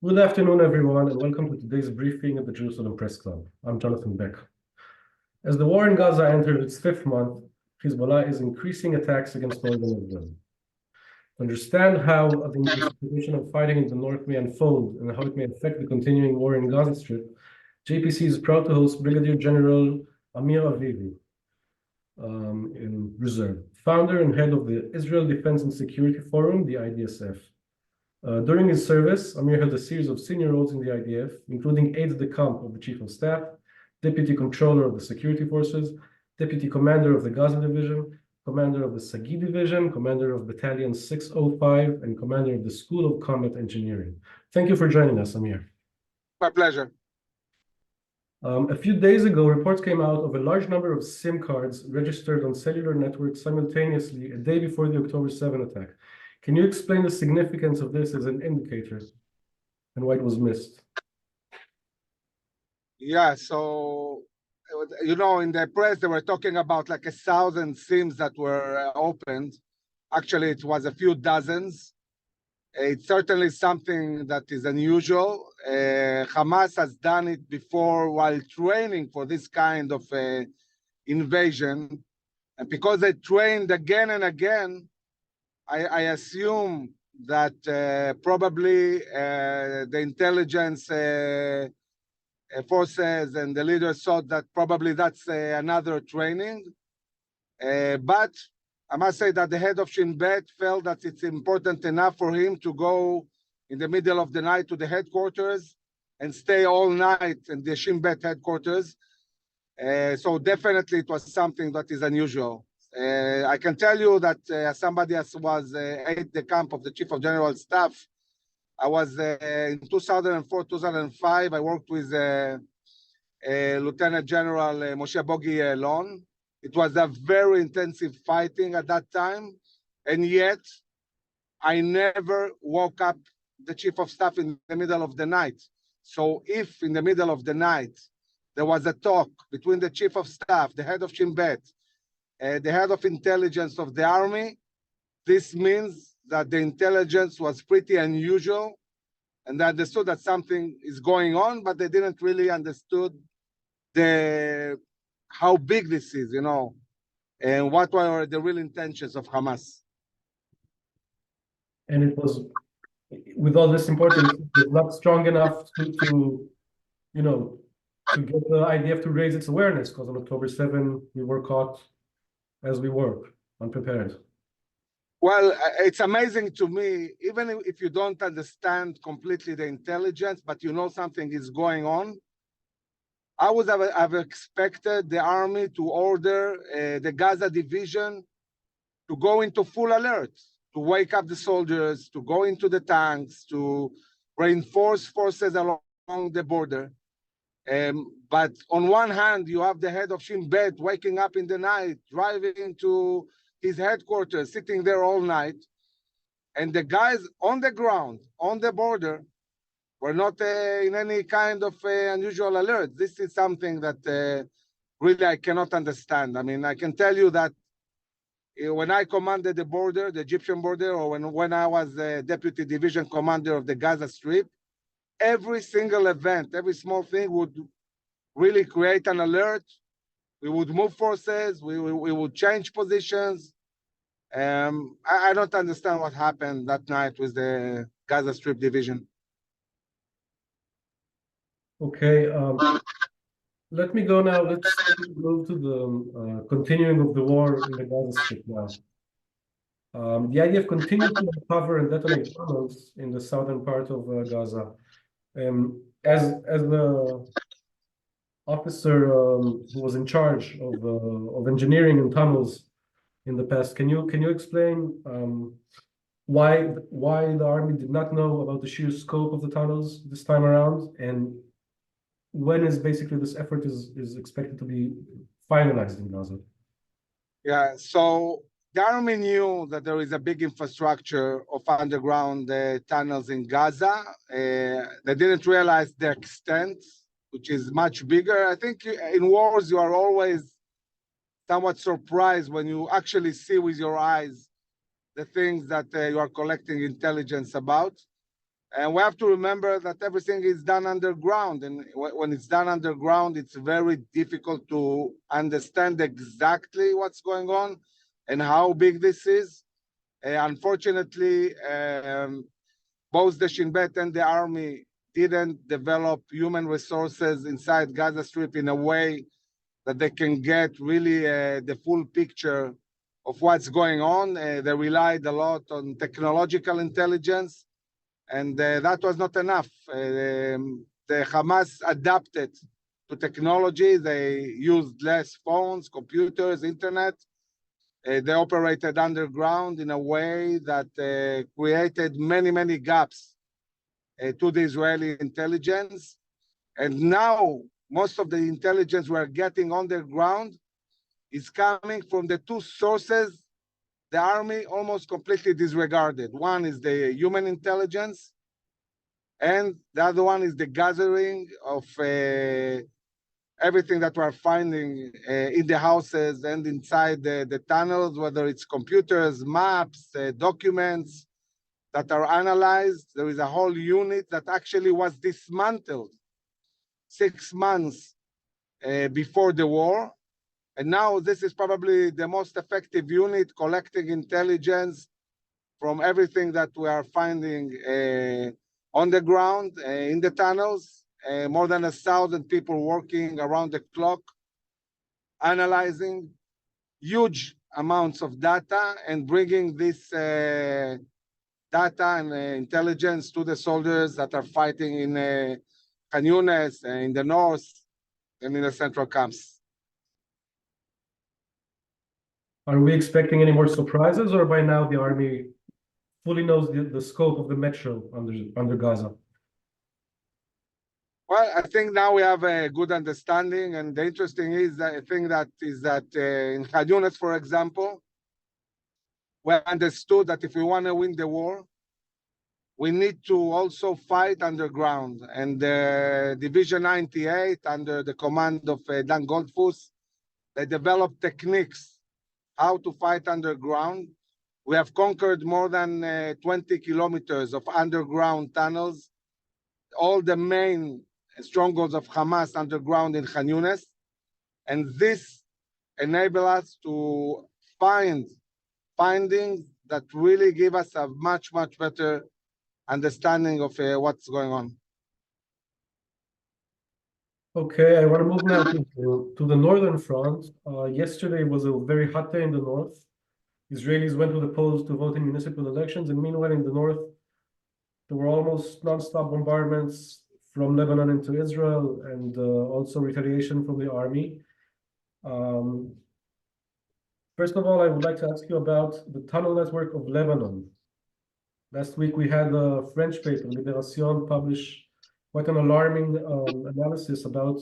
Good afternoon, everyone, and welcome to today's briefing at the Jerusalem Press Club. I'm Jonathan Beck. As the war in Gaza entered its fifth month, Hezbollah is increasing attacks against northern Israel. To understand how the intensification of fighting in the north may unfold and how it may affect the continuing war in Gaza Strip, JPC is proud to host Brigadier General Amir Avivi in reserve, founder and head of the Israel Defense and Security Forum, the IDSF. During his service, Amir held a series of senior roles in the IDF, including aide-de-camp of the Chief of Staff, Deputy Controller of the Security Forces, Deputy Commander of the Gaza Division, Commander of the Sagi Division, Commander of Battalion 605, and Commander of the School of Combat Engineering. Thank you for joining us, Amir. My pleasure. A few days ago, reports came out of a large number of SIM cards registered on cellular networks simultaneously a day before the October 7 attack. Can you explain the significance of this as an indicator and why it was missed? Yeah, so, in the press, they were talking about like 1,000 SIMs that were opened. Actually, it was a few dozens. It's certainly something that is unusual. Hamas has done it before while training for this kind of invasion. And because they trained again and again, I assume that probably the intelligence forces and the leaders thought that probably that's another training. But I must say that the head of Shin Bet felt that it's important enough for him to go in the middle of the night to the headquarters and stay all night in the Shin Bet headquarters. So definitely it was something that is unusual. I can tell you that as somebody else was at the camp of the Chief of General Staff, I was in 2004, 2005, I worked with Lieutenant General Moshe Bogi Ya'alon. It was a very intensive fighting at that time, and yet I never woke up the Chief of Staff in the middle of the night. So if in the middle of the night there was a talk between the Chief of Staff, the head of Shin Bet, the head of intelligence of the army, this means that the intelligence was pretty unusual, and they understood that something is going on, but they didn't really understood how big this is, and what were the real intentions of Hamas. And it was, with all this importance, it was not strong enough to get the IDF to raise its awareness, because on October 7, we were caught as we were, unprepared. Well, it's amazing to me, even if you don't understand completely the intelligence, but you know something is going on, I would have expected the army to order the Gaza division to go into full alert, to wake up the soldiers, to go into the tanks, to reinforce forces along the border. But on one hand, you have the head of Shin Bet waking up in the night, driving to his headquarters, sitting there all night. And the guys on the ground, on the border, were not in any kind of unusual alert. This is something that really I cannot understand. I mean, I can tell you that when I commanded the border, the Egyptian border, or when I was the deputy division commander of the Gaza Strip, every single event, every small thing would really create an alert. We would move forces, we would change positions. I don't understand what happened that night with the Gaza Strip division. Okay, let me go now. Let's go to the continuing of the war in the Gaza Strip now. The IDF continued to recover and detonate tunnels in the southern part of Gaza. As the officer who was in charge of engineering and tunnels in the past, can you explain why the army did not know about the sheer scope of the tunnels this time around, and when is basically this effort is expected to be finalized in Gaza? Yeah, so the army knew that there is a big infrastructure of underground tunnels in Gaza. They didn't realize the extent, which is much bigger. I think in wars, you are always somewhat surprised when you actually see with your eyes the things that you are collecting intelligence about. And we have to remember that everything is done underground. And when it's done underground, it's very difficult to understand exactly what's going on and how big this is. Unfortunately, both the Shin Bet and the army didn't develop human resources inside Gaza Strip in a way that they can get really the full picture of what's going on. They relied a lot on technological intelligence, and that was not enough. The Hamas adapted to technology. They used less phones, computers, internet. They operated underground in a way that created many gaps to the Israeli intelligence. And now most of the intelligence we're getting on the ground is coming from the two sources the army almost completely disregarded. One is the human intelligence, and the other one is the gathering of everything that we're finding in the houses and inside the tunnels, whether it's computers, maps, documents that are analyzed. There is a whole unit that actually was dismantled 6 months before the war. And now this is probably the most effective unit collecting intelligence from everything that we are finding on the ground, in the tunnels. More than 1,000 people working around the clock, analyzing huge amounts of data and bringing this data and intelligence to the soldiers that are fighting in Khan Yunis, in the north, and in the central camps. Are we expecting any more surprises, or by now the army fully knows the scope of the metro under Gaza? Well, I think now we have a good understanding, and the interesting thing is that in Khan Yunis, for example, we understood that if we want to win the war, we need to also fight underground. And Division 98, under the command of Dan Goldfuss, they developed techniques how to fight underground. We have conquered more than 20 kilometers of underground tunnels, all the main strongholds of Hamas underground in Khan Yunis. And this enables us to find findings that really give us a much better understanding of what's going on. Okay, I want to move now to the northern front. Yesterday was a very hot day in the north. Israelis went to the polls to vote in municipal elections, and meanwhile in the north, there were almost non-stop bombardments from Lebanon into Israel, and also retaliation from the army. First of all, I would like to ask you about the tunnel network of Lebanon. Last week we had a French paper, Libération, publish quite an alarming analysis about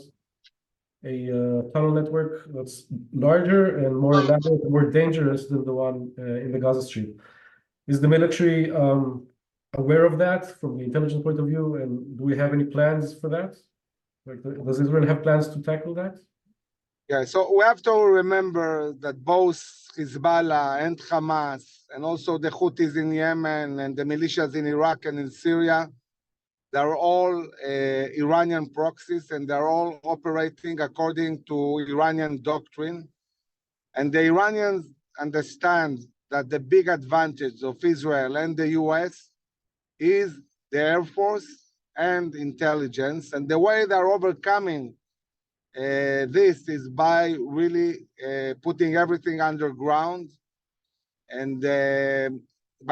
a tunnel network that's larger and more elaborate and more dangerous than the one in the Gaza Strip. Is the military aware of that from the intelligence point of view, and do we have any plans for that? Like, does Israel have plans to tackle that? Yeah, so we have to remember that both Hezbollah and Hamas, and also the Houthis in Yemen and the militias in Iraq and in Syria, they're all Iranian proxies, and they're all operating according to Iranian doctrine. And the Iranians understand that the big advantage of Israel and the US is the Air Force and intelligence. And the way they're overcoming this is by really putting everything underground, and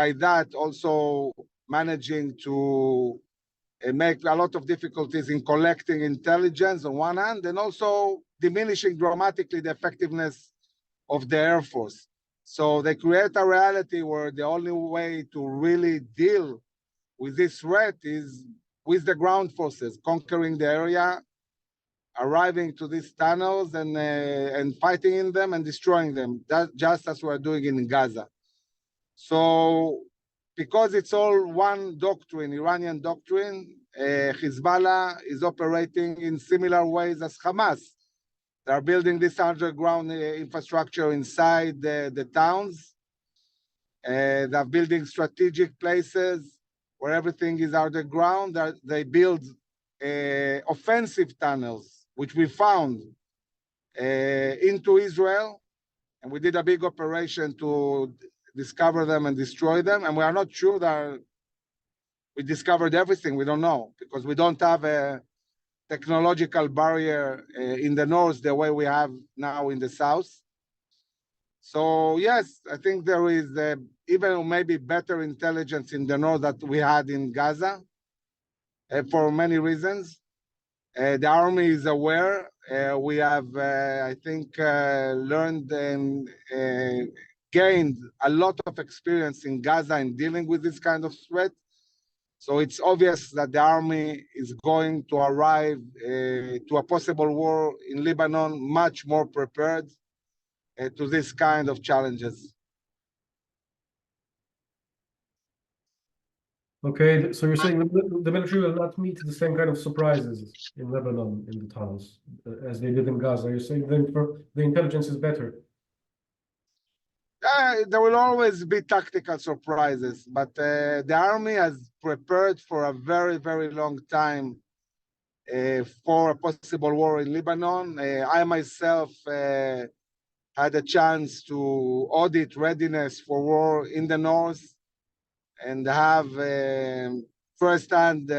by that also managing to make a lot of difficulties in collecting intelligence on one hand, and also diminishing dramatically the effectiveness of the Air Force. So they create a reality where the only way to really deal with this threat is with the ground forces, conquering the area, arriving to these tunnels and fighting in them and destroying them, just as we're doing in Gaza. So because it's all one doctrine, Iranian doctrine, Hezbollah is operating in similar ways as Hamas. They're building this underground infrastructure inside the towns. They're building strategic places where everything is underground, they build offensive tunnels, which we found into Israel. And we did a big operation to discover them and destroy them. And we are not sure that we discovered everything. We don't know, because we don't have a technological barrier in the north the way we have now in the south. So yes, I think there is even maybe better intelligence in the north that we had in Gaza for many reasons. The army is aware. We have, I think, learned and gained a lot of experience in Gaza in dealing with this kind of threat. So it's obvious that the army is going to arrive to a possible war in Lebanon much more prepared to this kind of challenges. Okay, so you're saying the military will not meet the same kind of surprises in Lebanon in the tunnels as they did in Gaza. You're saying the intelligence is better. There will always be tactical surprises, but the army has prepared for a very, very long time for a possible war in Lebanon. I myself had a chance to audit readiness for war in the north and have first-hand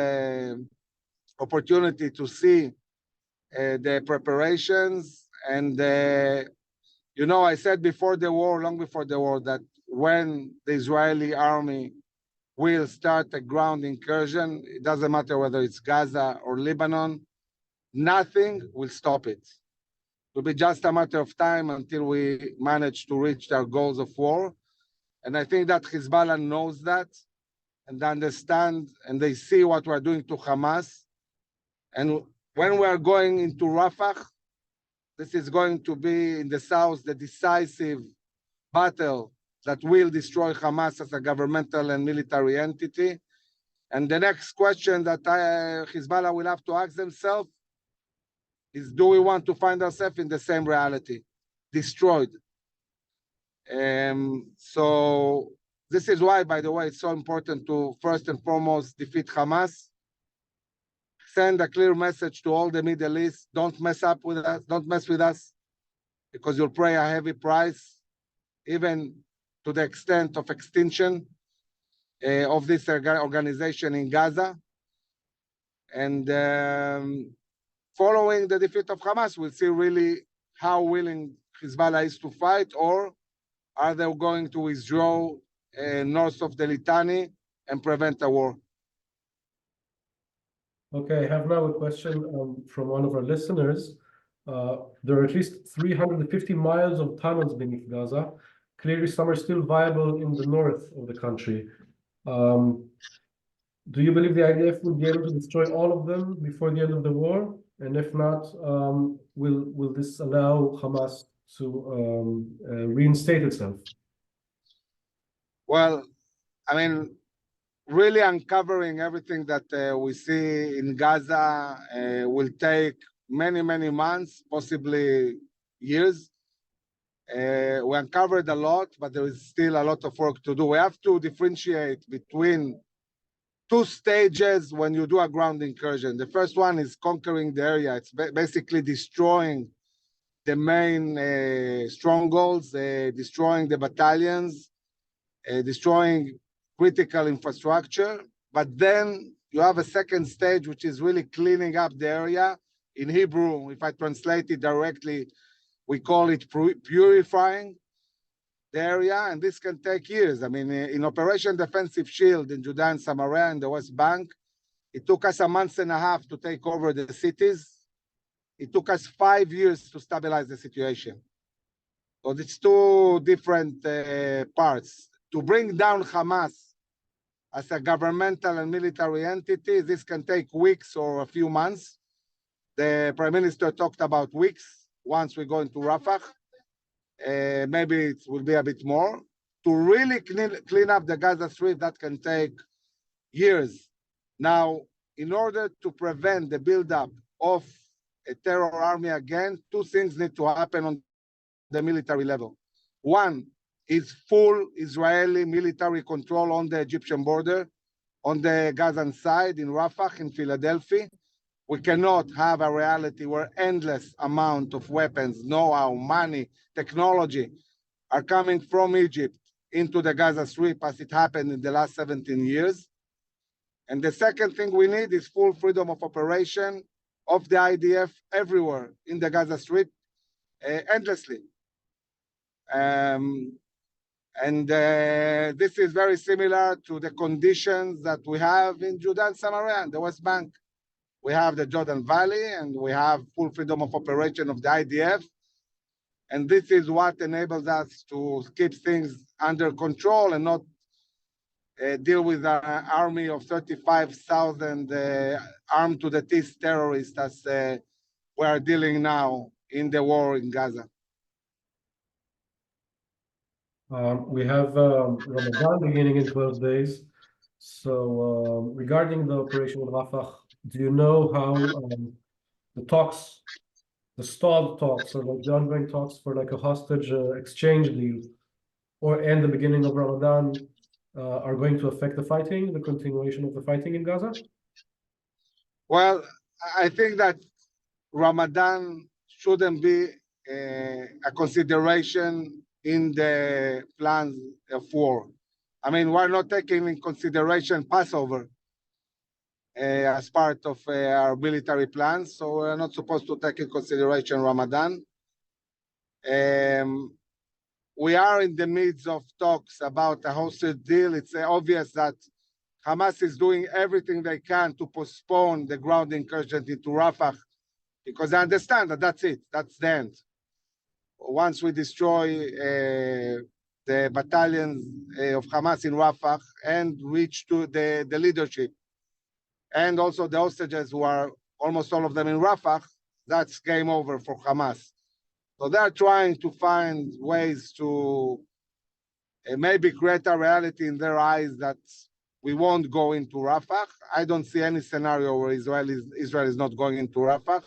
opportunity to see the preparations. And, you know, I said before the war, long before the war, that when the Israeli army will start a ground incursion, it doesn't matter whether it's Gaza or Lebanon, nothing will stop it. It will be just a matter of time until we manage to reach our goals of war. And I think that Hezbollah knows that and understand, and they see what we're doing to Hamas. And when we're going into Rafah, this is going to be in the south, the decisive battle that will destroy Hamas as a governmental and military entity. And the next question that Hezbollah will have to ask themselves is, do we want to find ourselves in the same reality, destroyed? So this is why, by the way, it's so important to first and foremost defeat Hamas, send a clear message to all the Middle East, don't mess up with us, don't mess with us, because you'll pay a heavy price, even to the extent of extinction of this organization in Gaza. And following the defeat of Hamas, we'll see really how willing Hezbollah is to fight, or are they going to withdraw north of the Litani and prevent a war? Okay, I have now a question from one of our listeners. There are at least 350 miles of tunnels beneath Gaza. Clearly, some are still viable in the north of the country. Do you believe the IDF will be able to destroy all of them before the end of the war? And if not, will this allow Hamas to reinstate itself? Well, I mean, really uncovering everything that we see in Gaza will take many, many months, possibly years. We uncovered a lot, but there is still a lot of work to do. We have to differentiate between two stages when you do a ground incursion. The first one is conquering the area. It's basically destroying the main strongholds, destroying the battalions, destroying critical infrastructure. But then you have a second stage, which is really cleaning up the area. In Hebrew, if I translate it directly, we call it purifying the area, and this can take years. I mean, in Operation Defensive Shield in Judea and Samaria in the West Bank, it took us a month and a half to take over the cities. It took us 5 years to stabilize the situation. So it's two different parts. To bring down Hamas as a governmental and military entity, this can take weeks or a few months. The Prime Minister talked about weeks once we go into Rafah. Maybe it will be a bit more. To really clean up the Gaza Strip, that can take years. Now, in order to prevent the buildup of a terror army again, two things need to happen on the military level. One is full Israeli military control on the Egyptian border. on the Gazan side in Rafah, in Philadelphia. We cannot have a reality where endless amount of weapons, know-how, money, technology are coming from Egypt into the Gaza Strip as it happened in the last 17 years. And the second thing we need is full freedom of operation of the IDF everywhere in the Gaza Strip, endlessly. This is very similar to the conditions that we have in Judah and Samaria and the West Bank. We have the Jordan Valley and we have full freedom of operation of the IDF. And this is what enables us to keep things under control and not deal with an army of 35,000 armed to the teeth terrorists as we are dealing now in the war in Gaza. We have Ramadan beginning in 12 days. So regarding the operation in Rafah, do you know how the talks, the stalled talks, or like the ongoing talks for like a hostage exchange deal, and the beginning of Ramadan are going to affect the fighting, the continuation of the fighting in Gaza? Well, I think that Ramadan shouldn't be a consideration in the plans of war. I mean, we're not taking in consideration Passover as part of our military plans, so we're not supposed to take in consideration Ramadan. We are in the midst of talks about a hostage deal. It's obvious that Hamas is doing everything they can to postpone the ground incursion into Rafah because they understand that that's it, that's the end. Once we destroy the battalions of Hamas in Rafah and reach to the leadership, and also the hostages who are almost all of them in Rafah, that's game over for Hamas. So they're trying to find ways to maybe create a reality in their eyes that we won't go into Rafah. I don't see any scenario where Israel is not going into Rafah.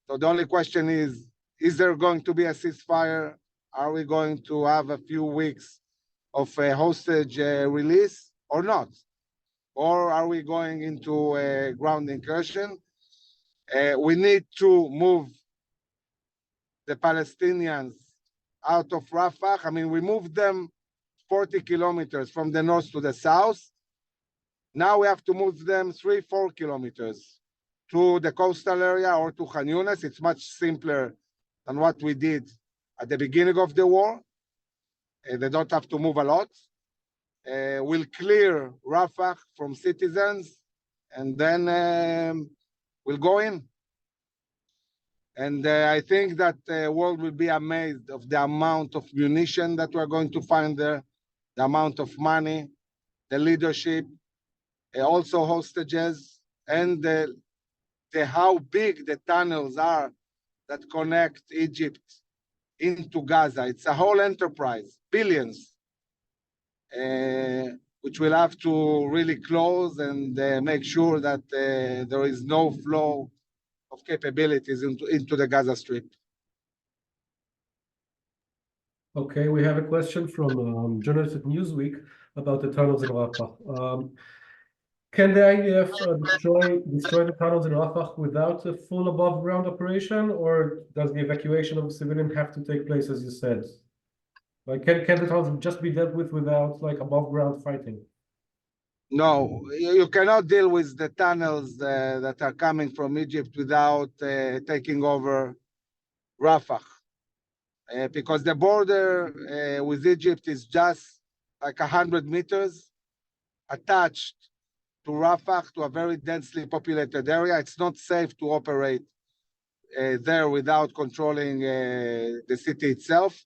So the only question is there going to be a ceasefire? Are we going to have a few weeks of a hostage release or not? Or are we going into a ground incursion? We need to move the Palestinians out of Rafah. I mean, we moved them 40 kilometers from the north to the south. Now we have to move them 3-4 kilometers to the coastal area or to Khan Yunis. It's much simpler than what we did at the beginning of the war. They don't have to move a lot. We'll clear Rafah from citizens and then we'll go in. And I think that the world will be amazed of the amount of munition that we're going to find there, the amount of money, the leadership, also hostages, and how big the tunnels are that connect Egypt into Gaza. It's a whole enterprise, billions, which we'll have to really close and make sure that there is no flow of capabilities into the Gaza Strip. Okay, we have a question from journalist at Newsweek about the tunnels in Rafah. Can the IDF destroy the tunnels in Rafah without a full above ground operation, or does the evacuation of civilians have to take place, as you said? Like, can the tunnels just be dealt with without like above ground fighting? No, you cannot deal with the tunnels that are coming from Egypt without taking over Rafah. Because the border with Egypt is just like 100 meters attached to Rafah, to a very densely populated area. It's not safe to operate there without controlling the city itself.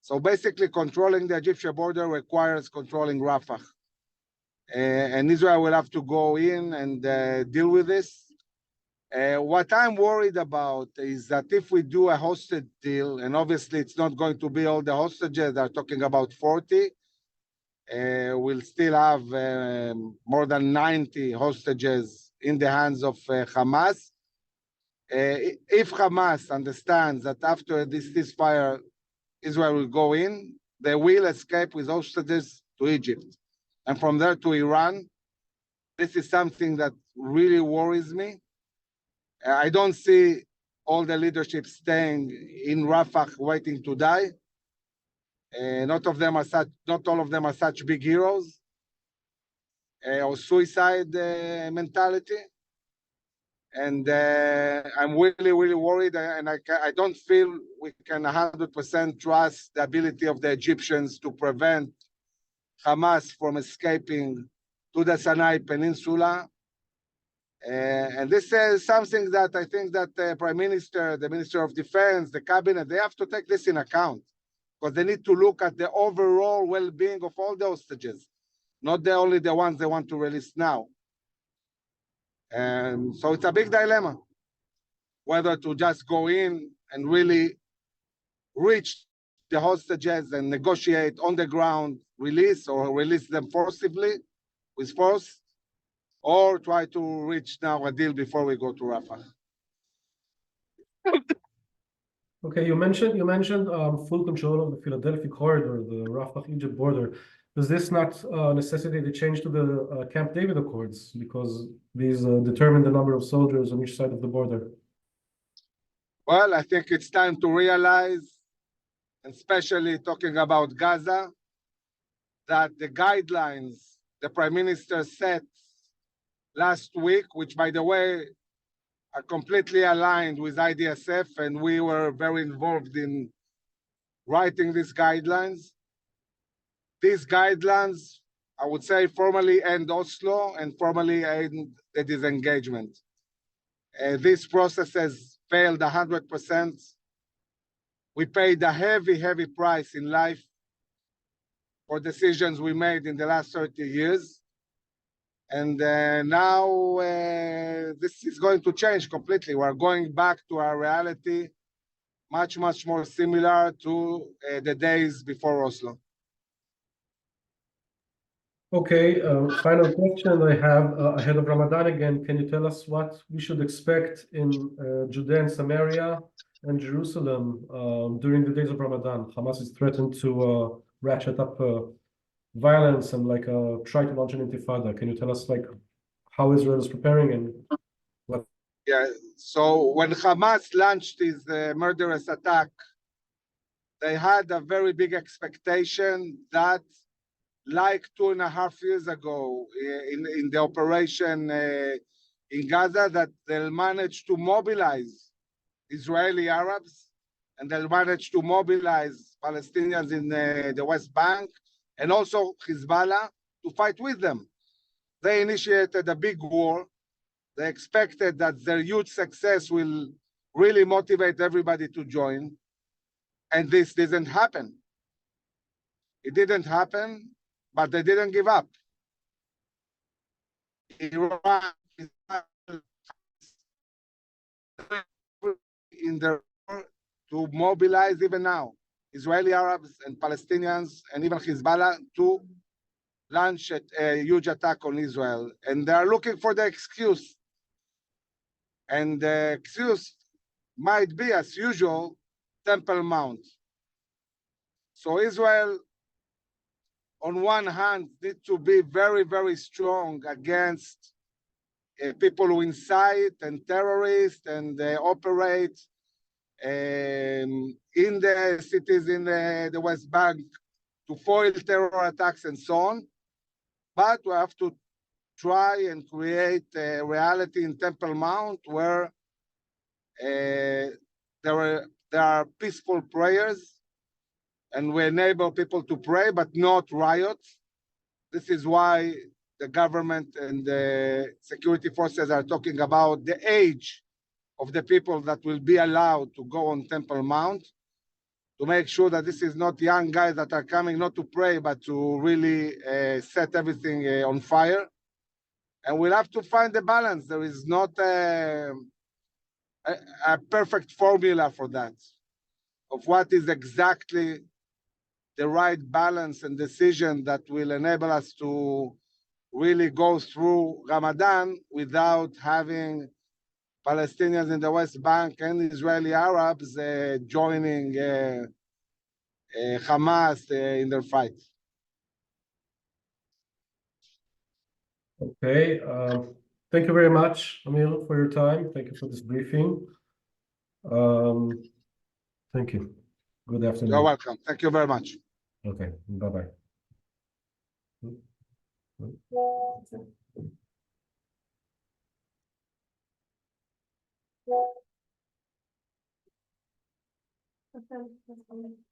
So basically, controlling the Egyptian border requires controlling Rafah. And Israel will have to go in and deal with this. What I'm worried about is that if we do a hostage deal, and obviously it's not going to be all the hostages, they're talking about 40, we'll still have more than 90 hostages in the hands of Hamas. If Hamas understands that after this ceasefire, Israel will go in, they will escape with hostages to Egypt, and from there to Iran, This is something that really worries me. I don't see all the leadership staying in Rafah waiting to die. Not all of them are such big heroes or suicide mentality. And I'm really, really worried, and I don't feel we can 100% trust the ability of the Egyptians to prevent Hamas from escaping to the Sinai Peninsula. And this is something that I think that the Prime Minister, the Minister of Defense, the Cabinet, they have to take this in account, because they need to look at the overall well-being of all the hostages, not only the ones they want to release now. And so it's a big dilemma, whether to just go in and really reach the hostages and negotiate on the ground release, or release them forcibly with force, or try to reach now a deal before we go to Rafah. Okay, you mentioned full control of the Philadelphia corridor, the Rafah-Egypt border. Does this not necessitate a change to the Camp David Accords, because these determine the number of soldiers on each side of the border? Well, I think it's time to realize, especially talking about Gaza, that the guidelines the Prime Minister set last week, which, by the way, are completely aligned with IDSF, and we were very involved in writing these guidelines. These guidelines, I would say, formally end Oslo and formally end the disengagement. This process has failed 100%. We paid a heavy, heavy price in life for decisions we made in the last 30 years. And now this is going to change completely. We're going back to a reality much, much more similar to the days before Oslo. Okay, final question I have ahead of Ramadan again. Can you tell us what we should expect in Judea and Samaria and Jerusalem during the days of Ramadan? Hamas is threatened to ratchet up violence and try to launch an intifada. Can you tell us how Israel is preparing and what? Yeah, so when Hamas launched his murderous attack, they had a very big expectation that, like 2.5 years ago in the operation in Gaza, that they'll manage to mobilize Israeli Arabs, and they'll manage to mobilize Palestinians in the West Bank, and also Hezbollah, to fight with them. They initiated a big war. They expected that their huge success will really motivate everybody to join, and this didn't happen. It didn't happen, but they didn't give up. Iran is in the to mobilize even now Israeli Arabs and Palestinians and even Hezbollah to launch a huge attack on Israel. And they are looking for the excuse. And the excuse might be, as usual, Temple Mount. So Israel, on one hand, needs to be very, very strong against people who incite and terrorists and operate in the cities in the West Bank to foil terror attacks and so on. But we have to try and create a reality in Temple Mount where there are peaceful prayers, and we enable people to pray, but not riots. This is why the government and the security forces are talking about the age of the people that will be allowed to go on Temple Mount, to make sure that this is not young guys that are coming not to pray, but to really set everything on fire. And we'll have to find a balance. There is not a perfect formula for that, of what is exactly the right balance and decision that will enable us to really go through Ramadan without having Palestinians in the West Bank and Israeli Arabs joining Hamas in their fight. Okay. Thank you very much, Amir, for your time. Thank you for this briefing. Thank you. Good You're afternoon. welcome. Thank you very much. Okay. Bye-bye. Okay.